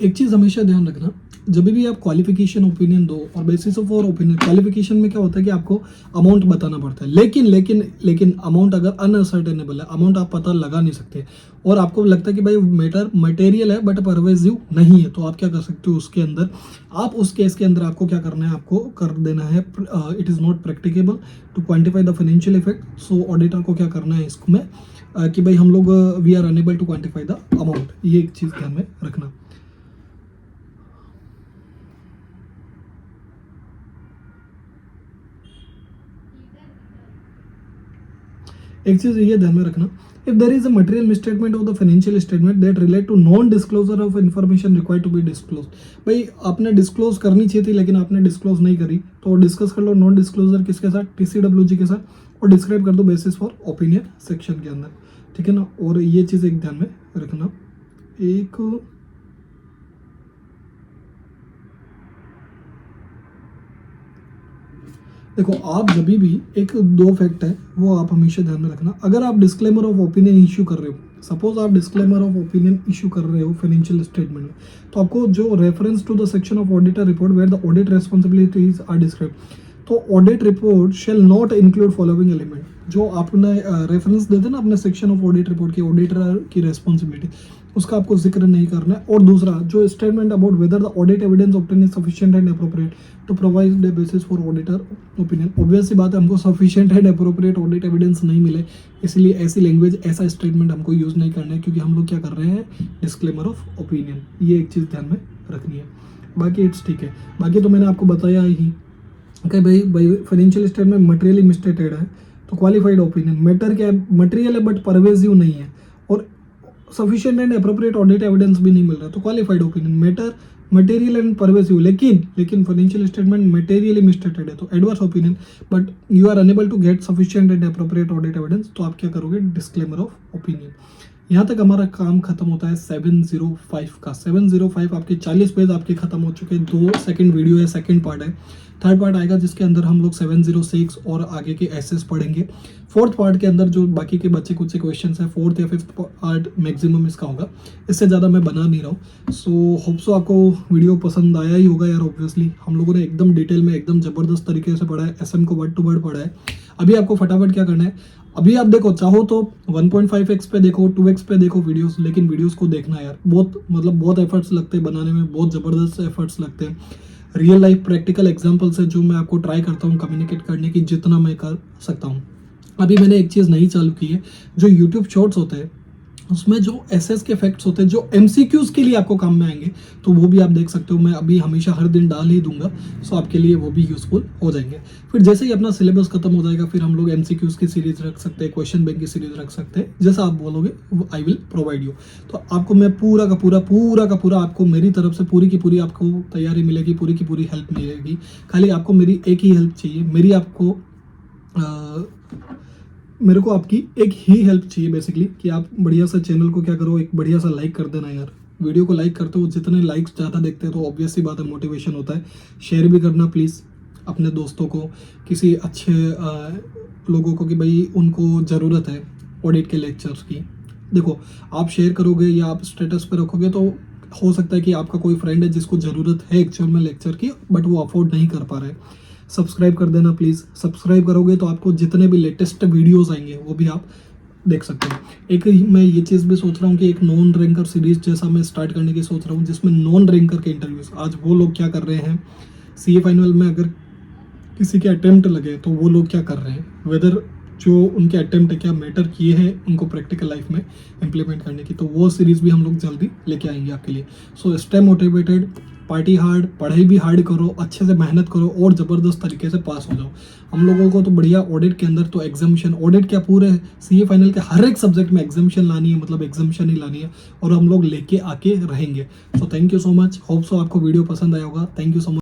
एक चीज हमेशा ध्यान रखना, जब भी आप क्वालिफिकेशन ओपिनियन दो और बेसिस ऑफ और ओपिनियन, क्वालिफिकेशन में क्या होता है कि आपको अमाउंट बताना पड़ता है, लेकिन अमाउंट अगर अनअसर्टेनेबल है, अमाउंट आप पता लगा नहीं सकते, और आपको लगता है कि भाई मैटर मटेरियल है बट परवेसिव नहीं है, तो आप क्या कर सकते हो, उसके अंदर आप उस केस के अंदर आपको क्या करना है, आपको कर देना है, it is not practicable to quantify the financial effect. So auditor को क्या करना है इसको में कि भाई हम लोग we are unable to quantify the amount, ये एक चीज़ ध्यान में रखना। एक चीज ये ध्यान में रखना, if there is a material misstatement of the financial statement that relate to non disclosure of information required to be disclose, भाई आपने डिस्क्लोज करनी चाहिए थी लेकिन आपने डिस्क्लोज नहीं करी, तो डिस्कस कर लो नॉन डिस्क्लोजर किसके साथ, TCWG के साथ, और डिस्क्राइब कर दो बेसिस फॉर ओपिनियन सेक्शन के अंदर, ठीक है ना। और ये चीज़ एक ध्यान में रखना एक देखो, आप जब भी एक दो फैक्ट है वो आप हमेशा ध्यान में रखना। अगर आप डिस्क्लेमर ऑफ ओपिनियन इश्यू कर रहे हो, सपोज आप डिस्क्लेमर ऑफ ओपिनियन इश्यू कर रहे हो फाइनेंशियल स्टेटमेंट में, तो आपको जो reference to the section of auditor report where the audit responsibilities are describe, तो audit report shall not include following element. जो आपने रेफरेंस देते ना अपने सेक्शन ऑफ ऑडिट रिपोर्ट की, ऑडिटर की रेस्पॉन्सिबिलिटी, उसका आपको जिक्र नहीं करना है। और दूसरा, जो statement about whether the audit evidence obtain is sufficient and appropriate to provide the basis for auditor opinion. Obvious सी बात है, हमको sufficient and appropriate audit evidence नहीं मिले, इसलिए ऐसी लैंग्वेज, ऐसा स्टेटमेंट हमको यूज नहीं करना है, क्योंकि हम लोग क्या कर रहे हैं, डिस्क्लेमर ऑफ ओपिनियन। ये एक चीज़ ध्यान में रखनी है। बाकी इट्स ठीक है। बाकी तो मैंने आपको बताया ही कि भाई फाइनेंशियल स्टेटमेंट मटेरियली मिसस्टेटेड है तो क्वालिफाइड ओपिनियन। मैटर क्या है, मटेरियल है बट परवेजिव नहीं है, और sufficient and appropriate audit evidence भी नहीं मिल रहा, तो qualified opinion. Matter material and pervasive, लेकिन फाइनेंशियल स्टेटमेंट मटेरियली मिसस्टेटेड है तो adverse opinion, but you are unable to get sufficient and appropriate audit evidence, तो आप क्या करोगे, डिस्क्लेमर ऑफ ओपिनियन। यहाँ तक हमारा काम खत्म होता है 705 का। 705 आपके 40 पेज आपके खत्म हो चुके हैं। 2 सेकंड वीडियो है, सेकंड पार्ट है। थर्ड पार्ट आएगा जिसके अंदर हम लोग 706 और आगे के एसेस पढ़ेंगे। फोर्थ पार्ट के अंदर जो बाकी के बच्चे कुछ से क्वेश्चन है, फोर्थ या फिफ्थ पार्ट मैक्सिमम इसका होगा, इससे ज़्यादा मैं बना नहीं रहा हूँ। सो होप सो आपको वीडियो पसंद आया ही होगा यार। ऑब्वियसली हम लोगों ने एकदम डिटेल में, एकदम ज़बरदस्त तरीके से पढ़ा है, SM को वर्ड टू वर्ड पढ़ा है। अभी आपको फटाफट क्या करना है, अभी आप देखो, चाहो तो 1.5x पे देखो, 2x पे देखो वीडियोस, लेकिन वीडियोस को देखना यार, बहुत एफर्ट्स लगते हैं बनाने में, बहुत ज़बरदस्त एफर्ट्स लगते हैं। रियल लाइफ प्रैक्टिकल एग्जांपल्स है जो मैं आपको ट्राई करता हूँ कम्युनिकेट करने की, जितना मैं कर सकता हूँ। अभी मैंने एक चीज़ नई चालू की है, जो यूट्यूब शॉर्ट्स होते हैं उसमें जो एसएस के फैक्ट्स होते हैं, जो एमसीक्यूज के लिए आपको काम में आएंगे, तो वो भी आप देख सकते हो। मैं अभी हमेशा हर दिन डाल ही दूंगा, सो आपके लिए वो भी यूजफुल हो जाएंगे। फिर जैसे ही अपना सिलेबस खत्म हो जाएगा, फिर हम लोग एमसीक्यूज की सीरीज रख सकते हैं, क्वेश्चन बैंक की सीरीज रख सकते हैं, जैसा आप बोलोगे आई विल प्रोवाइड यू। तो आपको मैं पूरा का पूरा आपको मेरी तरफ से पूरी की पूरी आपको तैयारी मिलेगी, पूरी की पूरी हेल्प मिलेगी। खाली आपको मेरी एक ही हेल्प चाहिए, मेरे को आपकी एक ही हेल्प चाहिए बेसिकली, कि आप बढ़िया सा चैनल को क्या करो, एक बढ़िया सा लाइक कर देना यार। वीडियो को लाइक करते हो, जितने लाइक्स ज़्यादा देखते हैं तो ऑब्वियस सी बात है, मोटिवेशन होता है। शेयर भी करना प्लीज़ अपने दोस्तों को, किसी अच्छे लोगों को, कि भाई उनको ज़रूरत है ऑडिट के लेक्चर्स की। देखो, आप शेयर करोगे या आप स्टेटस पे रखोगे तो हो सकता है कि आपका कोई फ्रेंड है जिसको ज़रूरत है एक्चुअल में लेक्चर की, बट वो अफोर्ड नहीं कर पा रहे। सब्सक्राइब कर देना प्लीज़। सब्सक्राइब करोगे तो आपको जितने भी लेटेस्ट वीडियोस आएंगे वो भी आप देख सकते हैं। एक मैं ये चीज़ भी सोच रहा हूँ कि एक नॉन रैंकर सीरीज जैसा मैं स्टार्ट करने की सोच रहा हूँ, जिसमें नॉन रैंकर के इंटरव्यूज, आज वो लोग क्या कर रहे हैं सीए फाइनल में, अगर किसी के अटेम्प्ट लगे तो वो लोग क्या कर रहे हैं, वेदर जो उनके अटेम्प्ट क्या मैटर किए हैं उनको प्रैक्टिकल लाइफ में इम्प्लीमेंट करने की, तो वो सीरीज भी हम लोग जल्दी लेके आएंगे आपके लिए। So stay motivated, party hard, पढ़ाई भी हार्ड करो, अच्छे से मेहनत करो और ज़बरदस्त तरीके से पास हो जाओ। हम लोगों को तो बढ़िया ऑडिट के अंदर तो एग्जामिशन, ऑडिट क्या पूरे सीए फाइनल के हर एक सब्जेक्ट में एग्जामिशन लानी है, मतलब एग्जामिशन ही लानी है, और हम लोग लेके आके रहेंगे। So thank you so much, hope so आपको वीडियो पसंद आया होगा। Thank you so much.